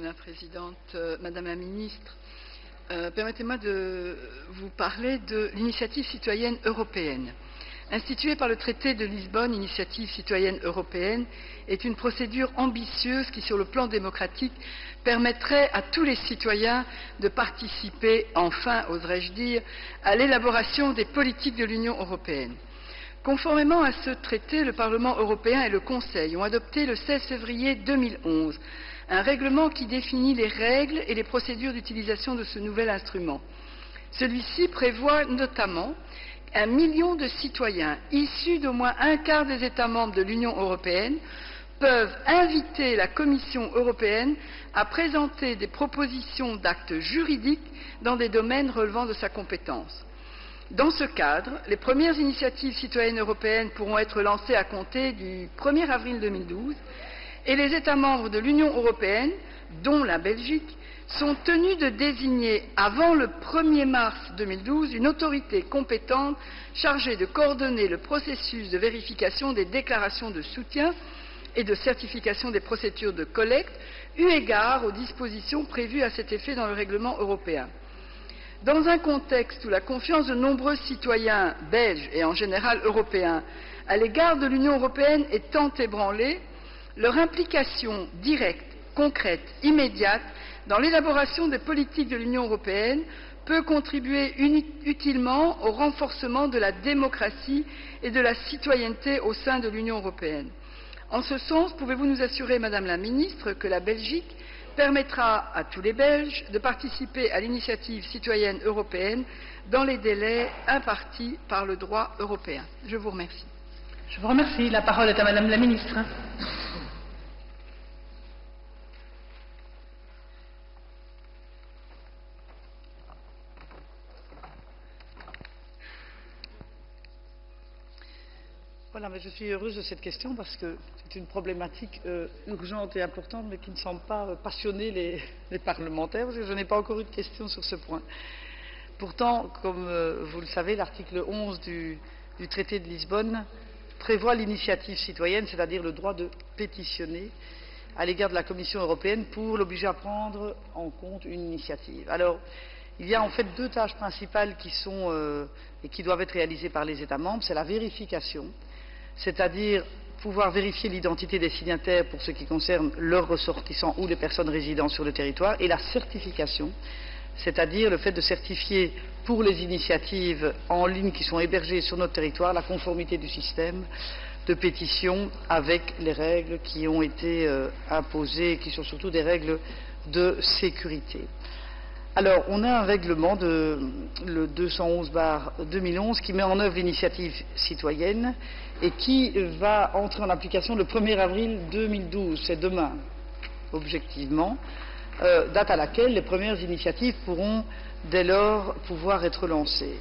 Madame la Présidente. Madame la Ministre, permettez-moi de vous parler de l'initiative citoyenne européenne. Instituée par le traité de Lisbonne, l'initiative citoyenne européenne est une procédure ambitieuse qui, sur le plan démocratique, permettrait à tous les citoyens de participer, enfin, oserais-je dire, à l'élaboration des politiques de l'Union européenne. Conformément à ce traité, le Parlement européen et le Conseil ont adopté le 16 février 2011 un règlement qui définit les règles et les procédures d'utilisation de ce nouvel instrument. Celui-ci prévoit notamment 1 million de citoyens issus d'au moins un quart des États membres de l'Union européenne peuvent inviter la Commission européenne à présenter des propositions d'actes juridiques dans des domaines relevant de sa compétence. Dans ce cadre, les premières initiatives citoyennes européennes pourront être lancées à compter du 1er avril 2012 et les États membres de l'Union européenne, dont la Belgique, sont tenus de désigner avant le 1er mars 2012 une autorité compétente chargée de coordonner le processus de vérification des déclarations de soutien et de certification des procédures de collecte, eu égard aux dispositions prévues à cet effet dans le règlement européen. Dans un contexte où la confiance de nombreux citoyens belges et en général européens à l'égard de l'Union européenne est tant ébranlée, leur implication directe, concrète, immédiate dans l'élaboration des politiques de l'Union européenne peut contribuer utilement au renforcement de la démocratie et de la citoyenneté au sein de l'Union européenne. En ce sens, pouvez-vous nous assurer, Madame la Ministre, que la Belgique permettra à tous les Belges de participer à l'initiative citoyenne européenne dans les délais impartis par le droit européen? Je vous remercie. Je vous remercie. La parole est à Madame la Ministre. Voilà, mais je suis heureuse de cette question parce que c'est une problématique urgente et importante, mais qui ne semble pas passionner les parlementaires, parce que je n'ai pas encore eu de questions sur ce point. Pourtant, comme vous le savez, l'article 11 du traité de Lisbonne prévoit l'initiative citoyenne, c'est-à-dire le droit de pétitionner à l'égard de la Commission européenne pour l'obliger à prendre en compte une initiative. Alors, il y a en fait deux tâches principales qui sont et qui doivent être réalisées par les États membres. C'est la vérification, c'est-à-dire pouvoir vérifier l'identité des signataires pour ce qui concerne leurs ressortissants ou les personnes résidant sur le territoire, et la certification, c'est-à-dire le fait de certifier pour les initiatives en ligne qui sont hébergées sur notre territoire la conformité du système de pétition avec les règles qui ont été imposées, qui sont surtout des règles de sécurité. Alors, on a un règlement, le 211/2011, qui met en œuvre l'initiative citoyenne et qui va entrer en application le 1er avril 2012, c'est demain, objectivement, date à laquelle les premières initiatives pourront dès lors pouvoir être lancées.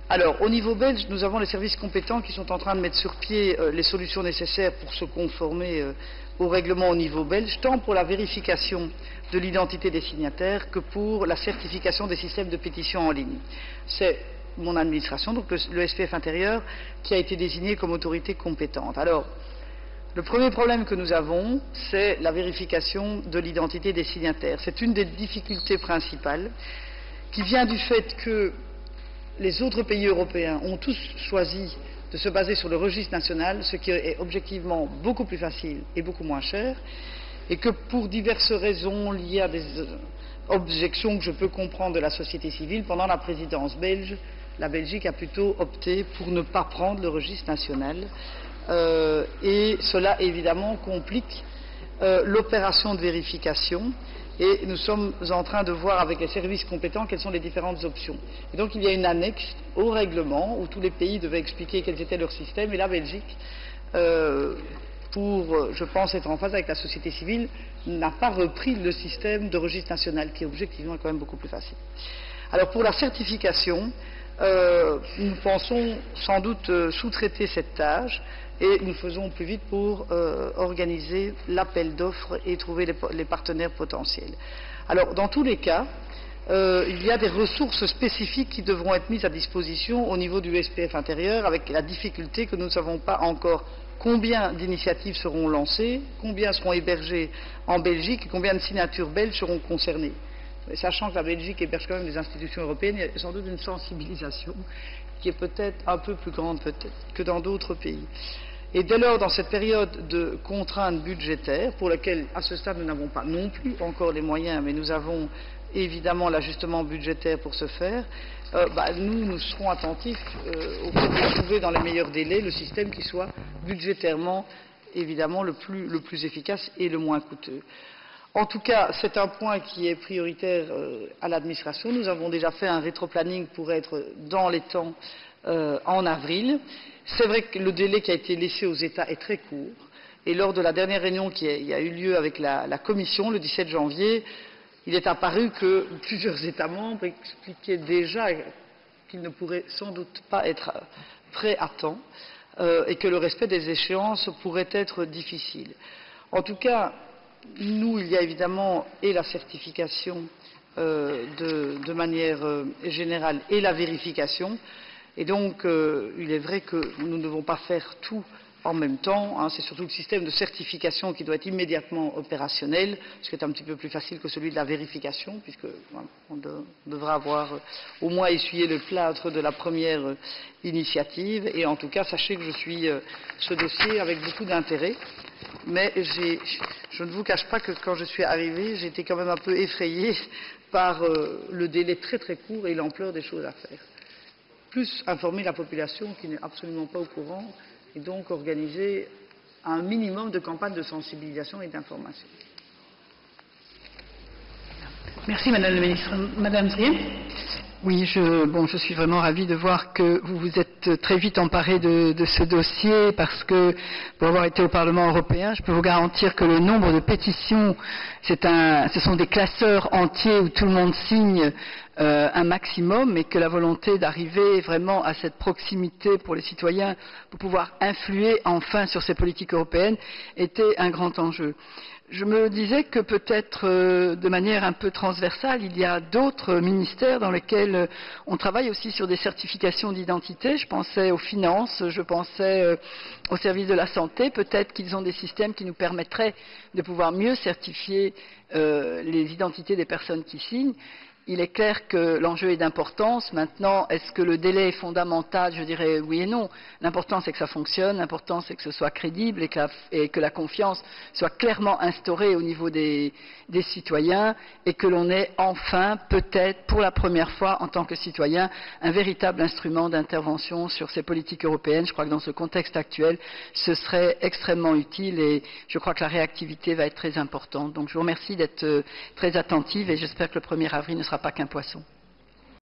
Alors, au niveau belge, nous avons les services compétents qui sont en train de mettre sur pied les solutions nécessaires pour se conformer au règlement au niveau belge, tant pour la vérification de l'identité des signataires que pour la certification des systèmes de pétition en ligne. C'est mon administration, donc le SPF intérieur, qui a été désigné comme autorité compétente. Alors, le premier problème que nous avons, c'est la vérification de l'identité des signataires. C'est une des difficultés principales qui vient du fait que les autres pays européens ont tous choisi de se baser sur le registre national, ce qui est objectivement beaucoup plus facile et beaucoup moins cher, et que pour diverses raisons liées à des objections que je peux comprendre de la société civile, pendant la présidence belge, la Belgique a plutôt opté pour ne pas prendre le registre national, et cela évidemment complique l'opération de vérification. Et nous sommes en train de voir avec les services compétents quelles sont les différentes options. Et donc il y a une annexe au règlement où tous les pays devaient expliquer quels étaient leurs systèmes, et la Belgique, pour, je pense, être en phase avec la société civile, n'a pas repris le système de registre national, qui objectivement est quand même beaucoup plus facile. Alors pour la certification, nous pensons sans doute sous-traiter cette tâche, et nous faisons plus vite pour organiser l'appel d'offres et trouver les partenaires potentiels. Alors, dans tous les cas, il y a des ressources spécifiques qui devront être mises à disposition au niveau du SPF intérieur, avec la difficulté que nous n'avons pas encore combien d'initiatives seront lancées, combien seront hébergées en Belgique et combien de signatures belges seront concernées. Mais sachant que la Belgique héberge quand même des institutions européennes, il y a sans doute une sensibilisation qui est peut-être un peu plus grande que dans d'autres pays. Et dès lors, dans cette période de contraintes budgétaires, pour laquelle à ce stade nous n'avons pas non plus encore les moyens, mais nous avons évidemment l'ajustement budgétaire pour ce faire, nous serons attentifs au fait de trouver dans les meilleurs délais le système qui soit budgétairement évidemment le plus efficace et le moins coûteux. En tout cas, c'est un point qui est prioritaire à l'administration. Nous avons déjà fait un rétroplanning pour être dans les temps en avril. C'est vrai que le délai qui a été laissé aux États est très court. Et lors de la dernière réunion qui a eu lieu avec la Commission, le 17 janvier, il est apparu que plusieurs États membres expliquaient déjà qu'ils ne pourraient sans doute pas être prêts à temps et que le respect des échéances pourrait être difficile. En tout cas, nous, il y a évidemment et la certification de manière générale et la vérification. Et donc, il est vrai que nous ne devons pas faire tout en même temps. Hein. C'est surtout le système de certification qui doit être immédiatement opérationnel, ce qui est un petit peu plus facile que celui de la vérification, puisque on devra avoir au moins essuyé le plâtre de la première initiative. Et en tout cas, sachez que je suis ce dossier avec beaucoup d'intérêt. Mais je ne vous cache pas que quand je suis arrivée, j'ai été quand même un peu effrayée par le délai très très court et l'ampleur des choses à faire. Plus informer la population qui n'est absolument pas au courant et donc organiser un minimum de campagnes de sensibilisation et d'information. Merci Madame la Ministre. Madame Zrien. Oui, je suis vraiment ravie de voir que vous vous êtes très vite emparé de ce dossier parce que, pour avoir été au Parlement européen, je peux vous garantir que le nombre de pétitions, ce sont des classeurs entiers où tout le monde signe un maximum et que la volonté d'arriver vraiment à cette proximité pour les citoyens, pour pouvoir influer enfin sur ces politiques européennes, était un grand enjeu. Je me disais que peut-être de manière un peu transversale, il y a d'autres ministères dans lesquels on travaille aussi sur des certifications d'identité. Je pensais aux finances, je pensais au service de la santé. Peut-être qu'ils ont des systèmes qui nous permettraient de pouvoir mieux certifier les identités des personnes qui signent. Il est clair que l'enjeu est d'importance. Maintenant, est-ce que le délai est fondamental? Je dirais oui et non. L'important, c'est que ça fonctionne. L'important, c'est que ce soit crédible et que la confiance soit clairement instaurée au niveau des citoyens et que l'on ait enfin, peut-être, pour la première fois, en tant que citoyen, un véritable instrument d'intervention sur ces politiques européennes. Je crois que dans ce contexte actuel, ce serait extrêmement utile et je crois que la réactivité va être très importante. Donc, je vous remercie d'être très attentive et j'espère que le 1er avril ne sera pas qu'un poisson.